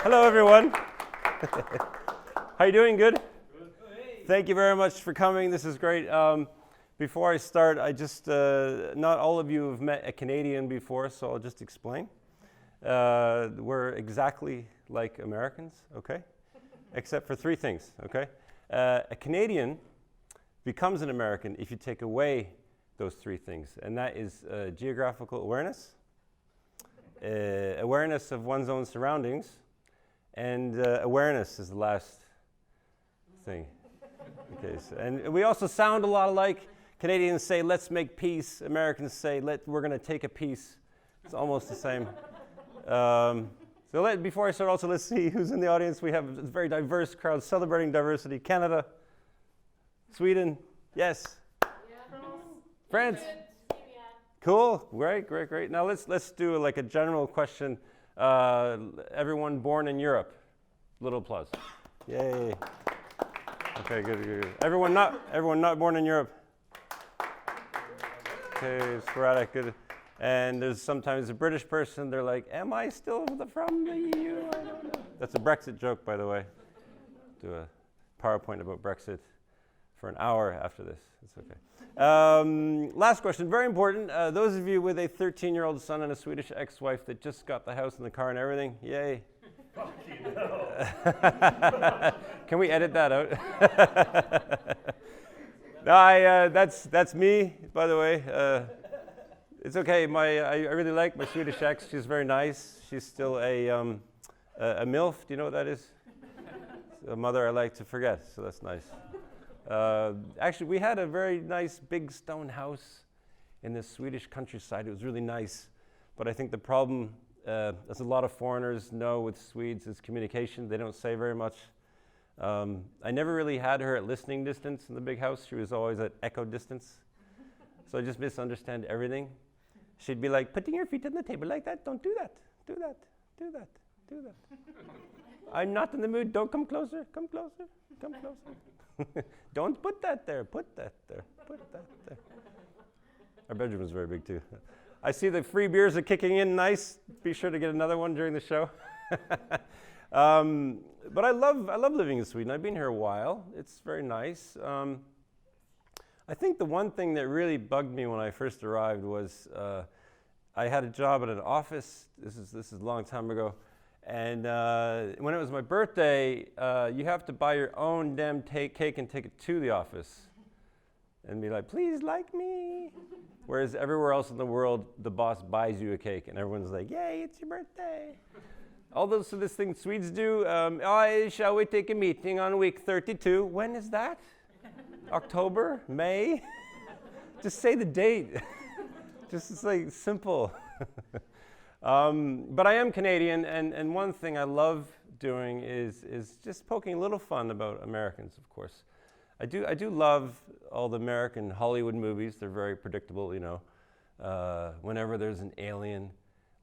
Hello, everyone. How you doing? Good? Thank you very much for coming. This is great. Before I start, not all of you have met a Canadian before, so I'll just explain. We're exactly like Americans, okay? Except for three things, okay? A Canadian becomes an American if you take away those three things, and that is geographical awareness, awareness of one's own surroundings, and awareness is the last thing. Okay, and we also sound a lot alike. Canadians say, let's make peace. Americans say, we're going to take a piece. It's almost the same. Before I start, also let's see who's in the audience. We have a very diverse crowd celebrating diversity. Canada, Sweden, yes. Yeah. France. Cool, great. Now let's do like a general question. Everyone born in Europe, little applause. Yay. Okay, good. Everyone not born in Europe. Okay, sporadic, good. And there's sometimes a British person, they're like, am I still from the EU? I don't know. That's a Brexit joke, by the way. Do a PowerPoint about Brexit for an hour after this. It's okay. Last question, very important. Those of you with a 13-year-old son and a Swedish ex-wife that just got the house and the car and everything, yay. Fucking hell. Can we edit that out? No, that's me, by the way. It's okay. I really like my Swedish ex. She's very nice. She's still a MILF. Do you know what that is? A mother I like to forget, so that's nice. Actually, we had a very nice big stone house in the Swedish countryside. It was really nice. But I think the problem, as a lot of foreigners know with Swedes, is communication. They don't say very much. I never really had her at listening distance in the big house. She was always at echo distance. So I just misunderstand everything. She'd be like, putting your feet on the table like that, don't do that, do that, do that, do that. I'm not in the mood, don't come closer, come closer, come closer. Don't put that there, put that there, put that there. Our bedroom is very big too. I see the free beers are kicking in nice. Be sure to get another one during the show. But I love living in Sweden. I've been here a while. It's very nice. I think the one thing that really bugged me when I first arrived was I had a job at an office. This is a long time ago. And when it was my birthday, you have to buy your own damn cake and take it to the office and be like, please like me. Whereas everywhere else in the world, the boss buys you a cake and everyone's like, yay, it's your birthday. So this thing Swedes do, shall we take a meeting on week 32? When is that? October? May? Just say the date. It's like simple. But I am Canadian, and one thing I love doing is just poking a little fun about Americans, of course. I do love all the American Hollywood movies. They're very predictable, you know. Whenever there's an alien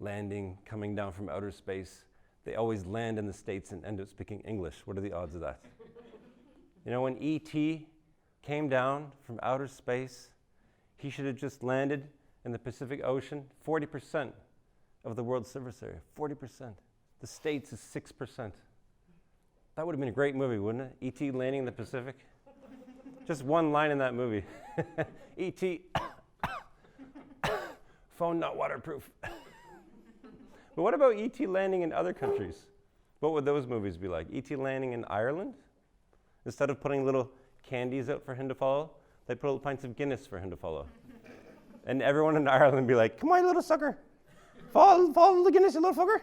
landing, coming down from outer space, they always land in the States and end up speaking English. What are the odds of that? You know, when E.T. came down from outer space, he should have just landed in the Pacific Ocean. 40% of the world's surface area, 40%. The States is 6%. That would have been a great movie, wouldn't it? E.T. landing in the Pacific. Just one line in that movie. E.T. phone not waterproof. But what about E.T. landing in other countries? What would those movies be like? E.T. landing in Ireland? Instead of putting little candies out for him to follow, they'd put little pints of Guinness for him to follow. And everyone in Ireland would be like, come on, you little sucker. Follow the Guinness, you little fucker.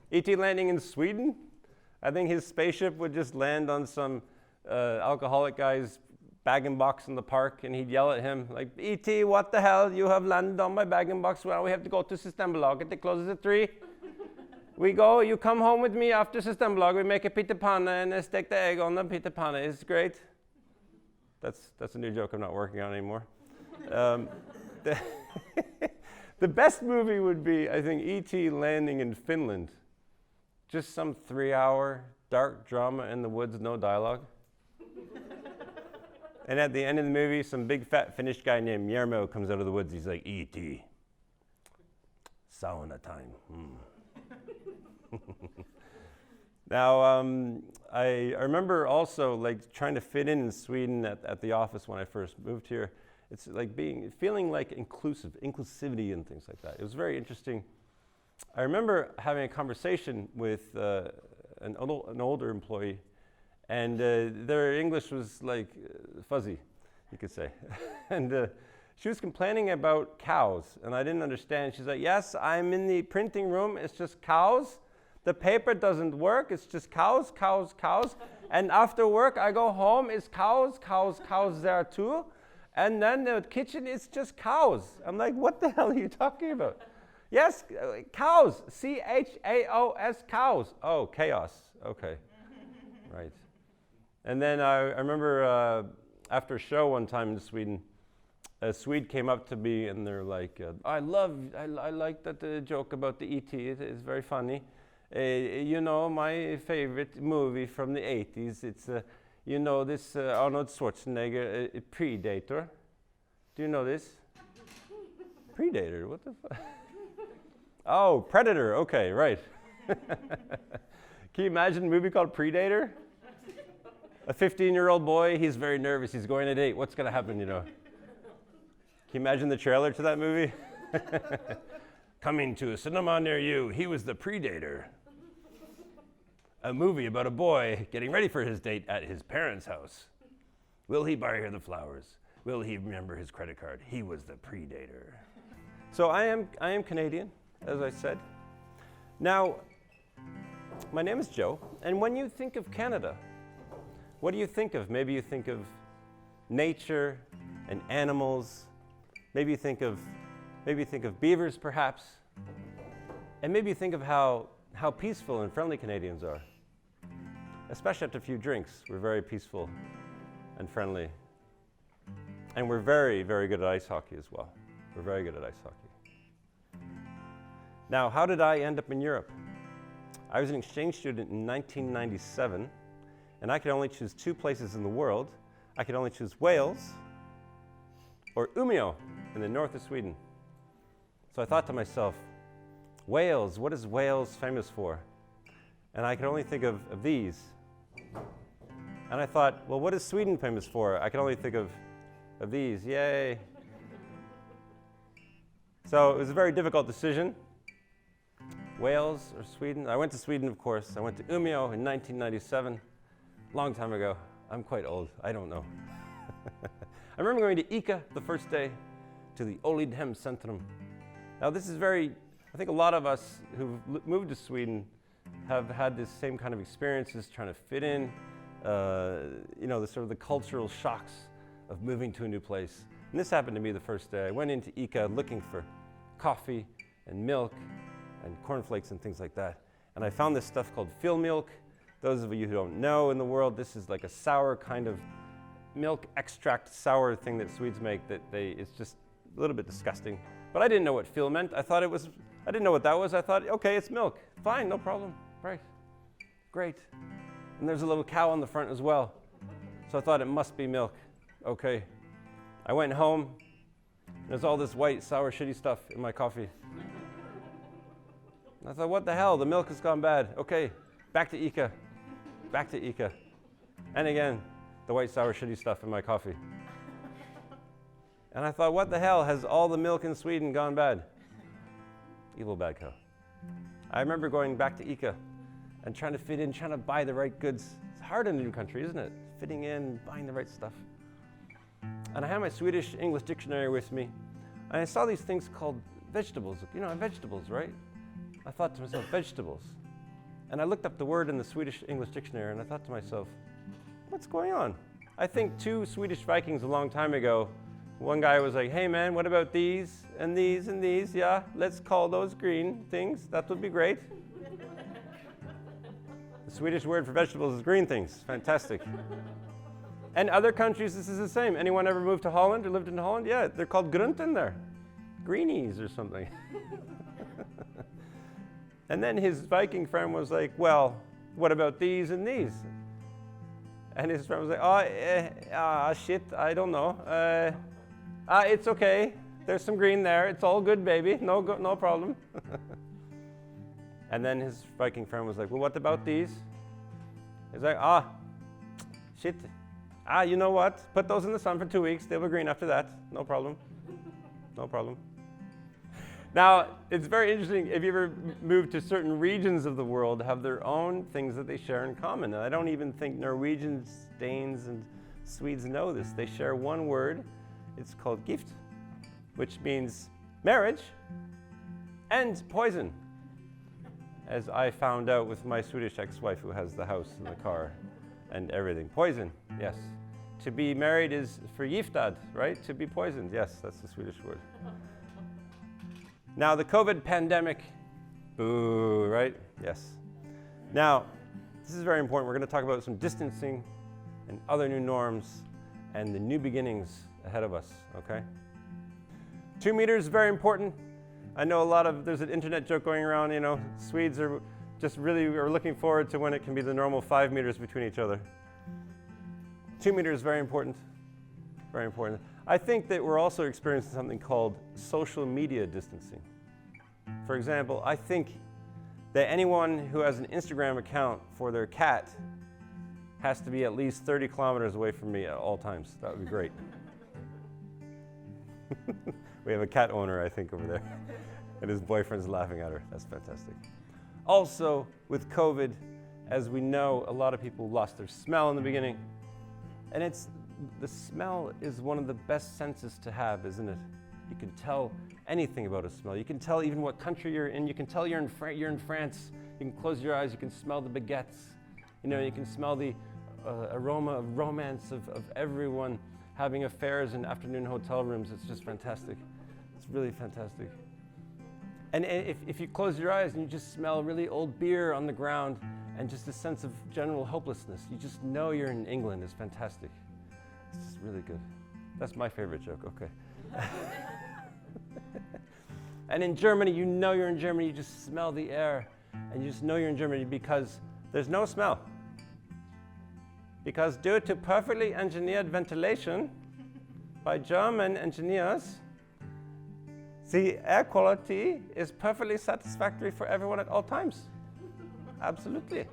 E.T. landing in Sweden? I think his spaceship would just land on some alcoholic guy's bag-in-box in the park, and he'd yell at him, like, E.T., what the hell? You have landed on my bag-in-box. Well, we have to go to Systembolaget. It closes at 3. We go, you come home with me after Systembolaget. We make a pita panna and I stick the egg on the pita panna. It's great. That's a new joke I'm not working on anymore. The best movie would be, I think, E.T. landing in Finland. Just some 3-hour dark drama in the woods, no dialogue. And at the end of the movie, some big fat Finnish guy named Jarmo comes out of the woods. He's like, E.T. Sauna time. Now, I remember also like trying to fit in Sweden at the office when I first moved here. It's like feeling like inclusivity and things like that. It was very interesting. I remember having a conversation with an older employee, and their English was like fuzzy, you could say. And she was complaining about cows, and I didn't understand. She's like, yes, I'm in the printing room, it's just cows. The paper doesn't work, it's just cows, cows, cows. And after work, I go home, it's cows, cows, cows there too. And then the kitchen is just cows. I'm like, what the hell are you talking about? Yes, cows, C-H-A-O-S, cows. Oh, chaos, okay, right. And then I remember after a show one time in Sweden, a Swede came up to me and they're like, I like that joke about the E.T., it is very funny. You know, my favorite movie from the 80s, it's, you know, this Arnold Schwarzenegger, Predator. Do you know this? Predator, what the fuck? Oh, Predator, okay, right. Can you imagine a movie called Predator? A 15-year-old boy, he's very nervous, he's going on a date, what's gonna happen, you know? Can you imagine the trailer to that movie? Coming to a cinema near you, he was the Predator. A movie about a boy getting ready for his date at his parents' house. Will he buy her the flowers? Will he remember his credit card? He was the Predator. So I am Canadian, as I said. Now, my name is Joe, and when you think of Canada, what do you think of? Maybe you think of nature and animals. Maybe you think of beavers, perhaps. And maybe you think of how peaceful and friendly Canadians are. Especially after a few drinks, we're very peaceful and friendly. And we're very, very good at ice hockey as well. We're very good at ice hockey. Now, how did I end up in Europe? I was an exchange student in 1997, and I could only choose 2 places in the world. I could only choose Wales or Umeå in the north of Sweden. So I thought to myself, Wales, what is Wales famous for? And I could only think of these. And I thought, well, what is Sweden famous for? I could only think of these, yay. So it was a very difficult decision. Wales or Sweden? I went to Sweden, of course. I went to Umeå in 1997, long time ago. I'm quite old, I don't know. I remember going to ICA the first day, to the Oldhem Centrum. Now this is I think a lot of us who've moved to Sweden have had this same kind of experiences trying to fit in, you know, the cultural shocks of moving to a new place. And this happened to me the first day. I went into ICA looking for coffee and milk and cornflakes and things like that. And I found this stuff called fill milk. Those of you who don't know in the world, this is like a sour kind of milk extract sour thing that Swedes make it's just a little bit disgusting. But I didn't know what fill meant. I didn't know what that was. I thought, okay, it's milk. Fine, no problem. Right. Great. And there's a little cow on the front as well. So I thought it must be milk. Okay. I went home. There's all this white, sour, shitty stuff in my coffee. I thought, what the hell? The milk has gone bad. Okay, back to ICA. Back to ICA. And again, the white, sour, shitty stuff in my coffee. And I thought, what the hell? Has all the milk in Sweden gone bad? Evil bad cow. I remember going back to ICA and trying to fit in, trying to buy the right goods. It's hard in a new country, isn't it? Fitting in, buying the right stuff. And I had my Swedish English dictionary with me. And I saw these things called vegetables. You know, vegetables, right? I thought to myself, vegetables. And I looked up the word in the Swedish English dictionary and I thought to myself, what's going on? I think 2 Swedish Vikings a long time ago, one guy was like, hey man, what about these and these and these? Yeah, let's call those green things. That would be great. The Swedish word for vegetables is green things. Fantastic. And other countries, this is the same. Anyone ever moved to Holland or lived in Holland? Yeah, they're called groenten there. Greenies or something. And then his Viking friend was like, well, what about these and these? And his friend was like, shit, I don't know. It's okay. There's some green there. It's all good, baby. No problem. And then his Viking friend was like, well, what about these? He's like, shit. You know what? Put those in the sun for 2 weeks. They'll be green after that. No problem. No problem. Now, it's very interesting. If you ever move to certain regions of the world, have their own things that they share in common. And I don't even think Norwegians, Danes, and Swedes know this. They share one word. It's called gift, which means marriage and poison, as I found out with my Swedish ex-wife who has the house and the car and everything. Poison, yes. To be married is förgiftad, right? To be poisoned, yes, that's the Swedish word. Now, the COVID pandemic, boo, right? Yes. Now, this is very important. We're going to talk about some distancing and other new norms and the new beginnings ahead of us, okay? 2 meters is very important. I know there's an internet joke going around, Swedes are just really looking forward to when it can be the normal 5 meters between each other. 2 meters is very important, very important. I think that we're also experiencing something called social media distancing. For example, I think that anyone who has an Instagram account for their cat has to be at least 30 kilometers away from me at all times. That would be great. We have a cat owner, I think, over there. And his boyfriend's laughing at her. That's fantastic. Also, with COVID, as we know, a lot of people lost their smell in the beginning. And the smell is one of the best senses to have, isn't it? You can tell anything about a smell. You can tell even what country you're in. You can tell you're in France. You can close your eyes. You can smell the baguettes. You can smell the aroma of romance of everyone having affairs in afternoon hotel rooms. It's just fantastic. It's really fantastic. And if you close your eyes and you just smell really old beer on the ground and just a sense of general hopelessness, you just know you're in England. It's fantastic. It's just really good. That's my favorite joke, okay. And in Germany, you know you're in Germany. You just smell the air and you just know you're in Germany because there's no smell. Because due to perfectly engineered ventilation by German engineers, the air quality is perfectly satisfactory for everyone at all times. Absolutely.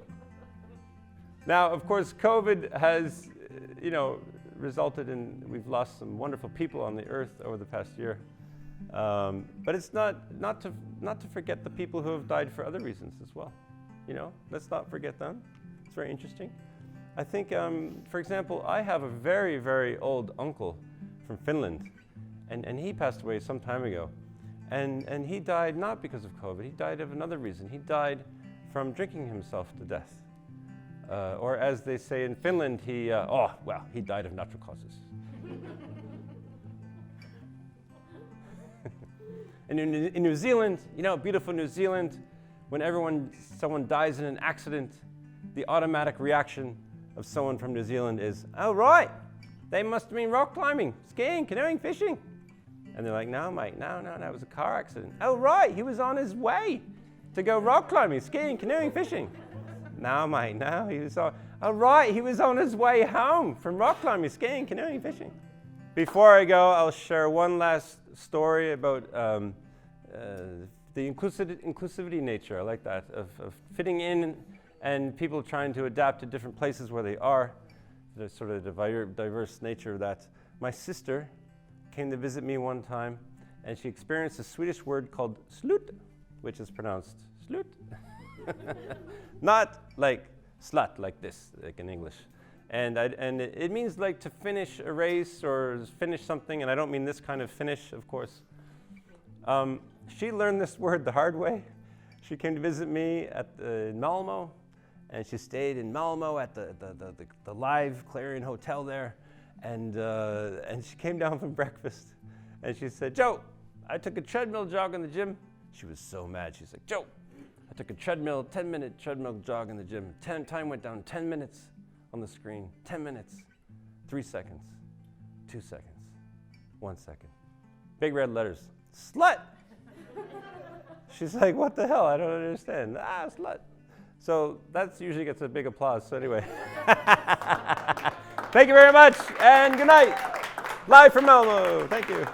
Now, of course, COVID has, resulted in, we've lost some wonderful people on the earth over the past year. But it's not to forget the people who have died for other reasons as well. Let's not forget them. It's very interesting. I think, for example, I have a very, very old uncle from Finland, and he passed away some time ago. And he died not because of COVID, he died of another reason. He died from drinking himself to death. Or as they say in Finland, he died of natural causes. And in New Zealand, beautiful New Zealand, when someone dies in an accident, the automatic reaction of someone from New Zealand is, oh right, they must have been rock climbing, skiing, canoeing, fishing. And they're like, no mate, no, it was a car accident. Oh right, he was on his way to go rock climbing, skiing, canoeing, fishing. No mate, no, he was on his way home from rock climbing, skiing, canoeing, fishing. Before I go, I'll share one last story about the inclusivity nature. I like that, of fitting in and people trying to adapt to different places where they are. The sort of diverse nature of that. My sister came to visit me one time, and she experienced a Swedish word called slut, which is pronounced slut. Not like slut, like this, like in English. And it means like to finish a race or finish something, and I don't mean this kind of finish, of course. She learned this word the hard way. She came to visit me at Malmo, and she stayed in Malmo at the live Clarion Hotel there. And she came down from breakfast, and she said, Joe, I took a treadmill jog in the gym. She was so mad. She's like, Joe, I took a 10-minute treadmill jog in the gym. Time went down 10 minutes on the screen. 10 minutes, 3 seconds, 2 seconds, 1 second. Big red letters, slut. She's like, what the hell? I don't understand. Slut. So that usually gets a big applause. So anyway. Thank you very much, and good night. Live from Malmo. Thank you.